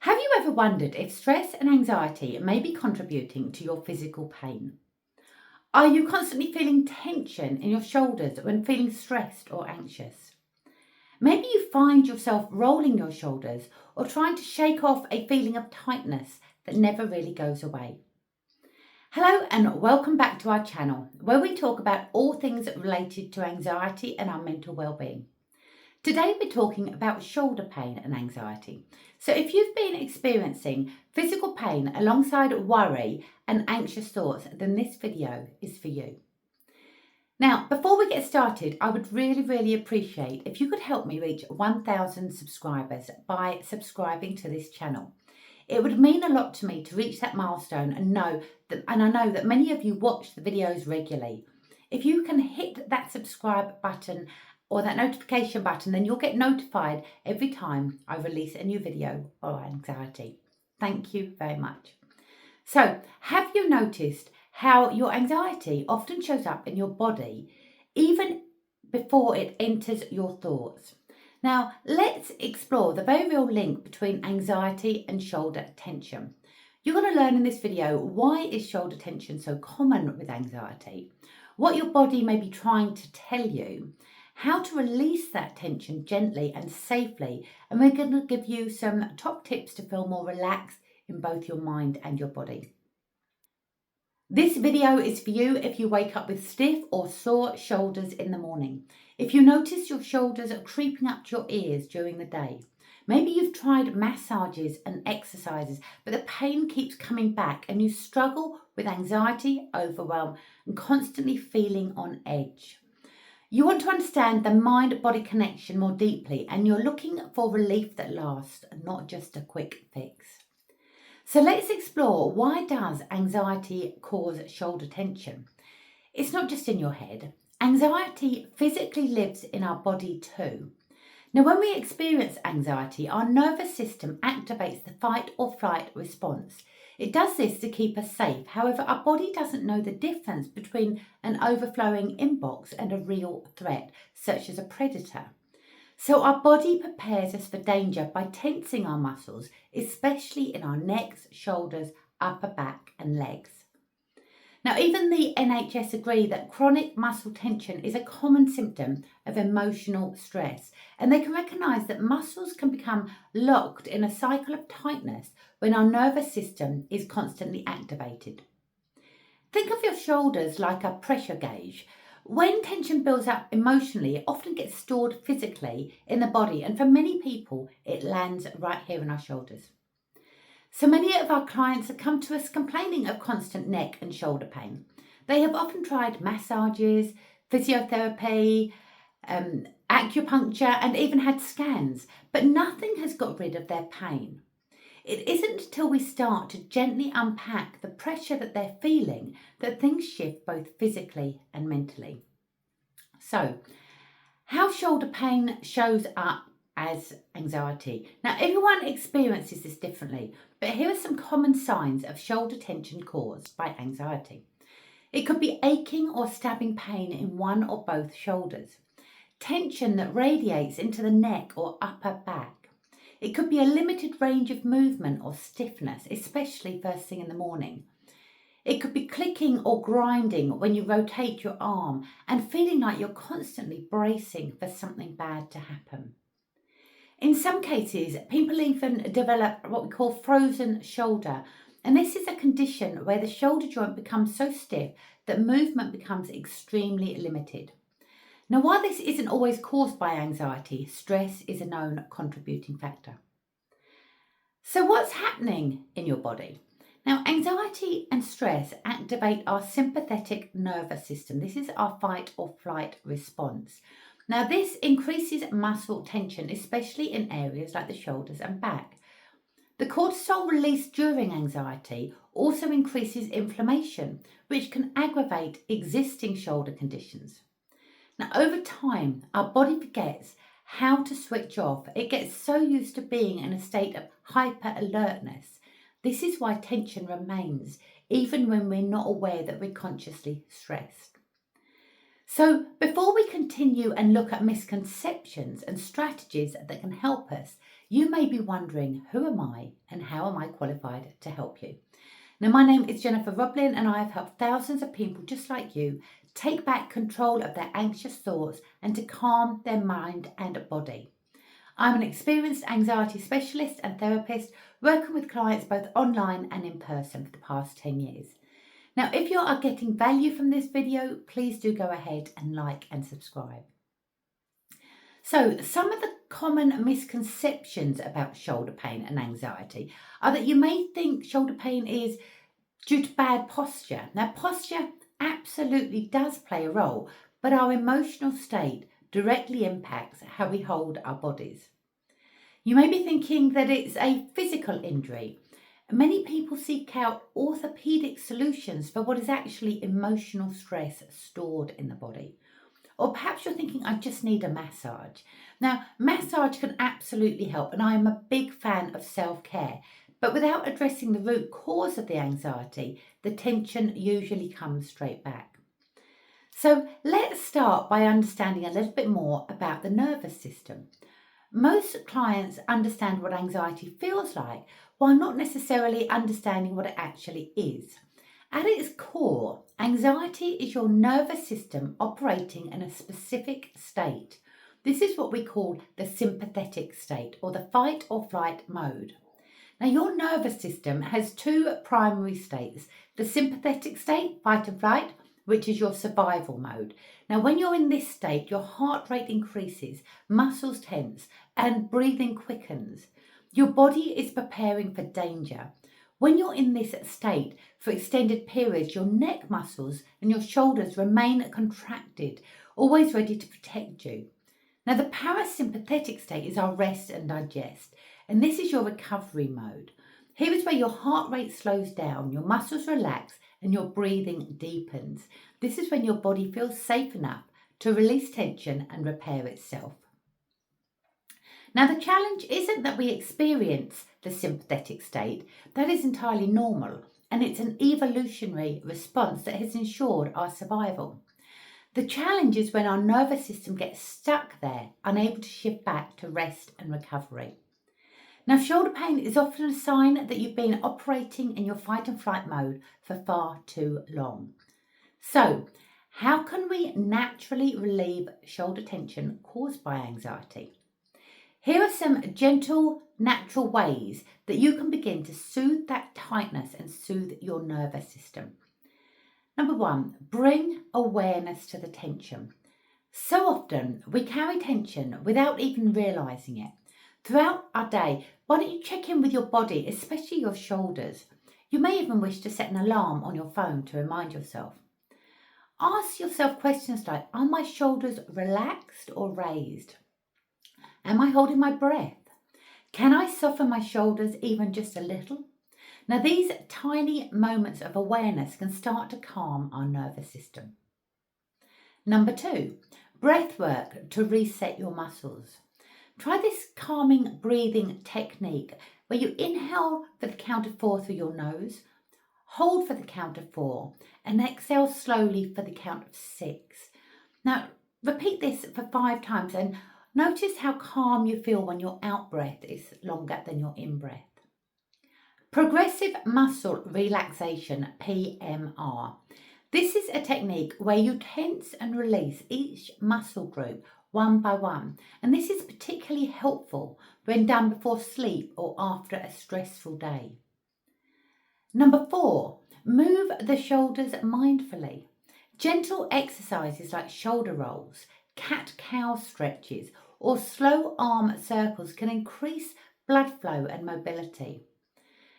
Have you ever wondered if stress and anxiety may be contributing to your physical pain? Are you constantly feeling tension in your shoulders when feeling stressed or anxious? Maybe you find yourself rolling your shoulders or trying to shake off a feeling of tightness that never really goes away. Hello and welcome back to our channel where we talk about all things related to anxiety and our mental well-being. Today we're talking about shoulder pain and anxiety. So if you've been experiencing physical pain alongside worry and anxious thoughts, then this video is for you. Now, before we get started, I would really appreciate if you could help me reach 1,000 subscribers by subscribing to this channel. It would mean a lot to me to reach that milestone and I know that many of you watch the videos regularly. If you can hit that subscribe button or that notification button, then you'll get notified every time I release a new video on anxiety. Thank you very much. So, have you noticed how your anxiety often shows up in your body even before it enters your thoughts? Now, let's explore the very real link between anxiety and shoulder tension. You're going to learn in this video why is shoulder tension so common with anxiety, what your body may be trying to tell you, how to release that tension gently and safely, and we're going to give you some top tips to feel more relaxed in both your mind and your body. This video is for you if you wake up with stiff or sore shoulders in the morning. If you notice your shoulders are creeping up to your ears during the day. Maybe you've tried massages and exercises, but the pain keeps coming back and you struggle with anxiety, overwhelm, and constantly feeling on edge. You want to understand the mind-body connection more deeply and you're looking for relief that lasts, not just a quick fix. So let's explore, why does anxiety cause shoulder tension? It's not just in your head. Anxiety physically lives in our body too. Now, when we experience anxiety, our nervous system activates the fight or flight response. It does this to keep us safe. However, our body doesn't know the difference between an overflowing inbox and a real threat, such as a predator. So our body prepares us for danger by tensing our muscles, especially in our necks, shoulders, upper back and legs. Now, even the NHS agree that chronic muscle tension is a common symptom of emotional stress, and they can recognise that muscles can become locked in a cycle of tightness when our nervous system is constantly activated. Think of your shoulders like a pressure gauge. When tension builds up emotionally, it often gets stored physically in the body, and for many people, it lands right here in our shoulders. So many of our clients have come to us complaining of constant neck and shoulder pain. They have often tried massages, physiotherapy, acupuncture, and even had scans, but nothing has got rid of their pain. It isn't until we start to gently unpack the pressure that they're feeling that things shift both physically and mentally. So, how shoulder pain shows up as anxiety. Now, everyone experiences this differently, but here are some common signs of shoulder tension caused by anxiety. It could be aching or stabbing pain in one or both shoulders, tension that radiates into the neck or upper back. It could be a limited range of movement or stiffness, especially first thing in the morning. It could be clicking or grinding when you rotate your arm and feeling like you're constantly bracing for something bad to happen. In some cases, people even develop what we call frozen shoulder, and this is a condition where the shoulder joint becomes so stiff that movement becomes extremely limited. Now, while this isn't always caused by anxiety, stress is a known contributing factor. So what's happening in your body? Now, anxiety and stress activate our sympathetic nervous system. This is our fight or flight response. Now, this increases muscle tension, especially in areas like the shoulders and back. The cortisol released during anxiety also increases inflammation, which can aggravate existing shoulder conditions. Now, over time, our body forgets how to switch off. It gets so used to being in a state of hyper-alertness. This is why tension remains, even when we're not aware that we're consciously stressed. So before we continue and look at misconceptions and strategies that can help us You may be wondering, who am I and how am I qualified to help you? Now, my name is Jennifer Roblin and I have helped thousands of people just like you take back control of their anxious thoughts and to calm their mind and body. I'm an experienced anxiety specialist and therapist working with clients both online and in person for the past 10 years. Now, if you are getting value from this video, please do go ahead and like and subscribe. So, some of the common misconceptions about shoulder pain and anxiety are that you may think shoulder pain is due to bad posture. Now, posture absolutely does play a role, but our emotional state directly impacts how we hold our bodies. You may be thinking that it's a physical injury. Many people seek out orthopedic solutions for what is actually emotional stress stored in the body. Or perhaps you're thinking, I just need a massage. Now, massage can absolutely help, and I am a big fan of self-care. But without addressing the root cause of the anxiety, the tension usually comes straight back. So let's start by understanding a little bit more about the nervous system. Most clients understand what anxiety feels like, while not necessarily understanding what it actually is. At its core, anxiety is your nervous system operating in a specific state. This is what we call the sympathetic state, or the fight or flight mode. Now, your nervous system has two primary states: the sympathetic state, fight and flight, which is your survival mode. Now, when you're in this state, your heart rate increases, muscles tense, and breathing quickens. Your body is preparing for danger. When you're in this state for extended periods, your neck muscles and your shoulders remain contracted, always ready to protect you. Now, the parasympathetic state is our rest and digest, and this is your recovery mode. Here is where your heart rate slows down, your muscles relax, and your breathing deepens. This is when your body feels safe enough to release tension and repair itself. Now, the challenge isn't that we experience the sympathetic state. That is entirely normal, and it's an evolutionary response that has ensured our survival. The challenge is when our nervous system gets stuck there, unable to shift back to rest and recovery. Now, shoulder pain is often a sign that you've been operating in your fight and flight mode for far too long. So, how can we naturally relieve shoulder tension caused by anxiety? Here are some gentle, natural ways that you can begin to soothe that tightness and soothe your nervous system. Number one, bring awareness to the tension. So often we carry tension without even realising it. Throughout our day, why don't you check in with your body, especially your shoulders? You may even wish to set an alarm on your phone to remind yourself. Ask yourself questions like, are my shoulders relaxed or raised? Am I holding my breath? Can I soften my shoulders even just a little? Now, these tiny moments of awareness can start to calm our nervous system. Number two, breath work to reset your muscles. Try this calming breathing technique where you inhale for the count of 4 through your nose, hold for the count of 4, and exhale slowly for the count of 6. Now, repeat this for 5 times and notice how calm you feel when your out breath is longer than your in breath. Progressive muscle relaxation, PMR. This is a technique where you tense and release each muscle group one by one, and this is particularly helpful when done before sleep or after a stressful day. Number 4, move the shoulders mindfully. Gentle exercises like shoulder rolls, cat-cow stretches, or slow arm circles can increase blood flow and mobility.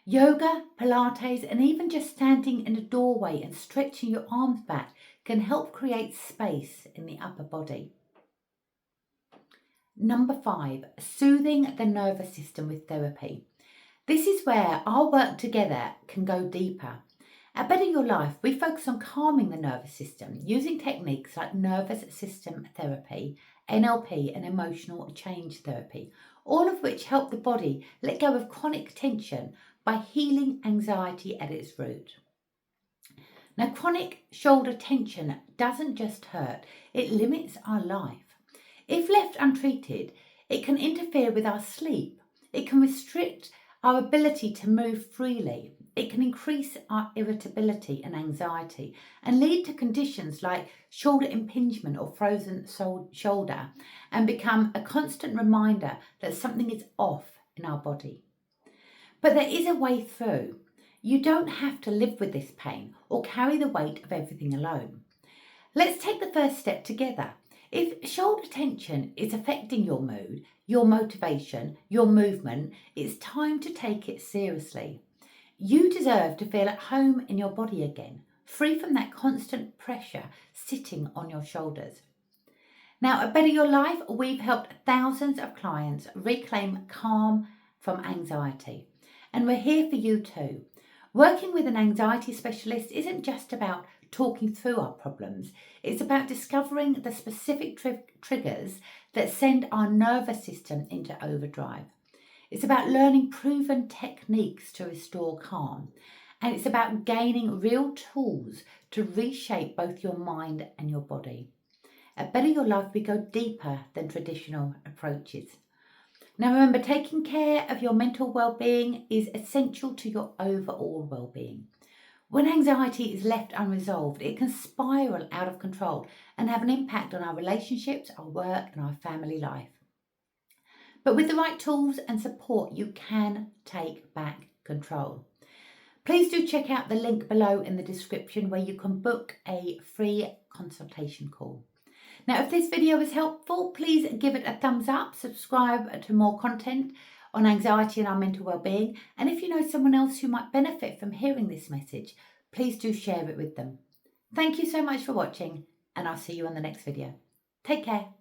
Yoga, Pilates, and even just standing in a doorway and stretching your arms back can help create space in the upper body. Number 5, soothing the nervous system with therapy. This is where our work together can go deeper. At Better Your Life, we focus on calming the nervous system using techniques like nervous system therapy, NLP, and emotional change therapy, all of which help the body let go of chronic tension by healing anxiety at its root. Now, chronic shoulder tension doesn't just hurt, it limits our life. If left untreated, it can interfere with our sleep, It can restrict our ability to move freely. It can increase our irritability and anxiety and lead to conditions like shoulder impingement or frozen shoulder, and become a constant reminder that something is off in our body. But there is a way through. You don't have to live with this pain or carry the weight of everything alone. Let's take the first step together. If shoulder tension is affecting your mood, your motivation, your movement, it's time to take it seriously. You deserve to feel at home in your body again, free from that constant pressure sitting on your shoulders. Now, at Better Your Life, we've helped thousands of clients reclaim calm from anxiety. And we're here for you too. Working with an anxiety specialist isn't just about talking through our problems. It's about discovering the specific triggers that send our nervous system into overdrive. It's about learning proven techniques to restore calm. And it's about gaining real tools to reshape both your mind and your body. At Better Your Life, we go deeper than traditional approaches. Now remember, taking care of your mental well-being is essential to your overall well-being. When anxiety is left unresolved, it can spiral out of control and have an impact on our relationships, our work, and our family life. But with the right tools and support, you can take back control. Please do check out the link below in the description where you can book a free consultation call. Now, if this video was helpful, please give it a thumbs up, subscribe to more content on anxiety and our mental well-being. And if you know someone else who might benefit from hearing this message, please do share it with them. Thank you so much for watching, and I'll see you on the next video. Take care.